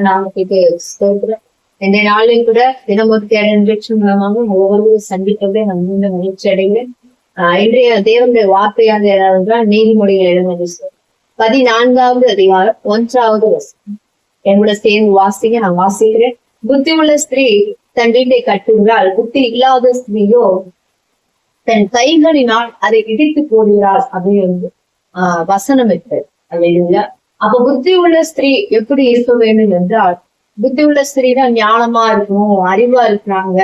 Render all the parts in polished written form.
நாமத்துக்கு ஸ்தோத்திரம். இந்த நாளில் கூட தினமொரு தேடல் நிகழ்ச்சி மூலமாக ஒவ்வொருவரும் சந்திப்பதை நான் மீண்டும் மகிழ்ச்சி அடைகிறேன். இன்றைய தேவனுடைய வார்த்தையாக என்னவென்றால் நீதிமொழிகள் 14வது அதிகாரம் 1வது வசனம். என்னோட சேர்ந்து வாசிங்க, நான் வாசிக்கிறேன். புத்தி உள்ள ஸ்திரீ தன் வீட்டை கட்டுகிறாள், புத்தி இல்லாத ஸ்திரீயோ தன் கைகளினால் அதை இடித்து போடுகிறாள் அப்படின்னு வசனம் இருக்கு. இல்லைங்களா? அப்ப புத்தி உள்ள ஸ்திரீ எப்படி இருக்க வேண்டும் என்றால், புத்தி உள்ள ஸ்திரீ தான் ஞானமா இருக்கணும், அறிவா இருக்கிறாங்க,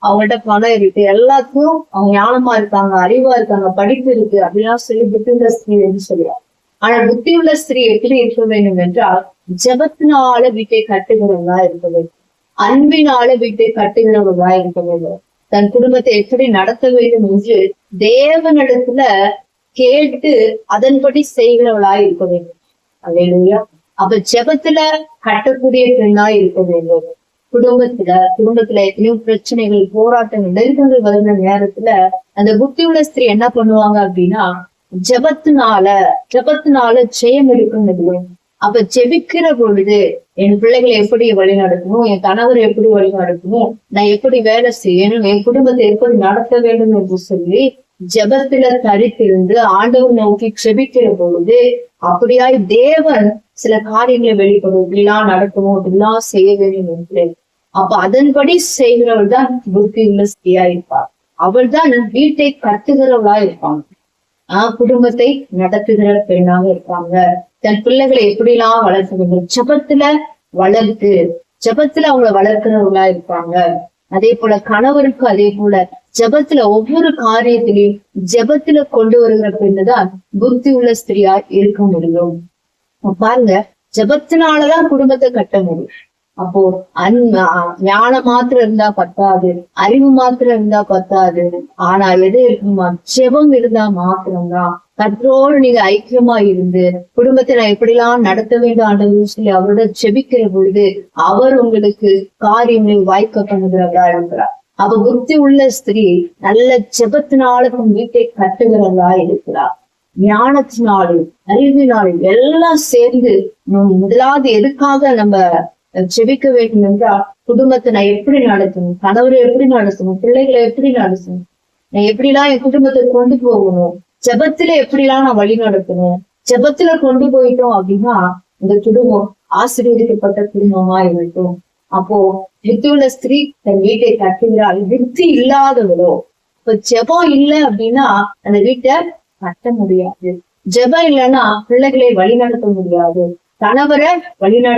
அவங்கள்ட்ட பணம் இருக்கு, எல்லாத்துக்கும் அவங்க ஞானமா இருக்காங்க, அறிவா இருக்காங்க, படிப்பு இருக்கு அப்படிலாம் சொல்லி புத்தி உள்ள ஸ்திரீ என்று சொல்லுவாங்க. ஆனா புத்தி உள்ள ஸ்திரீ எப்படி இருக்க வேண்டும் என்றால், ஜபத்தினால வீட்டை கட்டுகிறவங்களா இருக்க வேண்டும், அன்பினால வீட்டை கட்டுகிறவர்களா இருக்க வேண்டும், தன் குடும்பத்தை எப்படி நடத்த வேண்டும் என்று தேவனிடத்துல கேட்டு அதன்படி செய்கிறவளா இருக்க வேண்டும். அல்லேலூயா. அப்ப ஜெபத்துல கட்டக்கூடிய பெண்ணா இருக்க வேண்டும். குடும்பத்துல எத்தனையோ பிரச்சனைகள், போராட்டங்கள், நெருக்கங்கள் வருகிற நேரத்துல அந்த புத்தி உள்ள ஸ்திரீ என்ன பண்ணுவாங்க அப்படின்னா, ஜெபத்தினால ஜெயம் எடுக்க. அப்ப ஜெபிக்கிற பொழுது என் பிள்ளைகளை எப்படி வழி நடக்கணும், என் கணவரை எப்படி வழி நடக்கணும், நான் எப்படி வேலை செய்யணும், என் குடும்பத்தை எப்படி நடத்த வேண்டும் என்று சொல்லி ஜெபத்துல தரித்திருந்து ஆண்டவர் நோக்கி ஜெபிக்கிற பொழுது அப்படியாய் தேவன் சில காரியங்களை வெளிப்படும். இப்படிலாம் நடக்கணும், இப்படிலாம் செய்ய வேண்டும் என்று. அப்ப அதன்படி செய்கிறவள் தான் புத்தி உள்ள ஸ்திரீயா இருப்பார். அவள் தான் வீட்டை கட்டுகிறவளா இருப்பாங்க, குடும்பத்தை நடத்துகிற பெண்ணாக இருப்பாங்க. தன் பிள்ளைகளை எப்படிலாம் வளர்க்க வேண்டும், ஜெபத்துல அவங்களை வளர்க்கிறவங்களா இருப்பாங்க. அதே போல கணவருக்கு அதே போல ஜெபத்துல ஒவ்வொரு காரியத்திலையும் ஜெபத்துல கொண்டு வருகிற பெண்ணுதான் புத்தி உள்ள ஸ்திரியா இருக்க முடியும். பாருங்க, ஜெபத்தினாலதான் குடும்பத்தை கட்ட முடியும். அப்போ ஞானம் மாத்திரம் இருந்தா பத்தாது, அறிவு மாத்திரம் இருந்தா பத்தாது. ஆனா எது இருக்குமா? ஜெபம் இருந்தா மாத்திரம்தான். கற்றோடு நீங்க ஐக்கியமா இருந்து குடும்பத்தை நான் எப்படிலாம் நடத்த வேண்டும் ஆண்டவர்னு சொல்லி அவரோட ஜெபிக்கிற பொழுது அவர் உங்களுக்கு காரியங்களை வாய்க்க பண்ணுகிறவரா இருக்கிறார். அவ புத்தி உள்ள ஸ்திரீ நல்ல ஜெபத்தினால வீட்டை கட்டுகிறவரா இருக்கிறார். ஞானத்தினாலும் அறிவினாலும் எல்லாம் சேர்ந்து முதலாவது எதுக்காக நம்ம ஜெபிக்க வேண்டும் என்றால், குடும்பத்தை நான் எப்படி நடத்தணும், கணவரை எப்படி நடத்தணும், பிள்ளைகளை எப்படி நடத்தணும், நான் எப்படிலாம் என் குடும்பத்தை கொண்டு போகணும், ஜெபத்துல எப்படிலாம் நான் வழி நடத்தணும். ஜெபத்துல கொண்டு போயிட்டோம் அப்படின்னா இந்த குடும்பம் ஆசீர்வதிக்கப்பட்ட குடும்பமா இருக்கும். அப்போ புத்தி உள்ள ஸ்திரீ தன் வீட்டை கட்டுகிறாள், புத்தி இல்லாதவளோ. இப்ப ஜெபம் இல்லை அப்படின்னா அந்த வீட்டை கட்ட முடியாது. ஜெபம் இல்லைன்னா பிள்ளைகளை வழி நடத்த முடியாது, கணவரை வழிநடத்த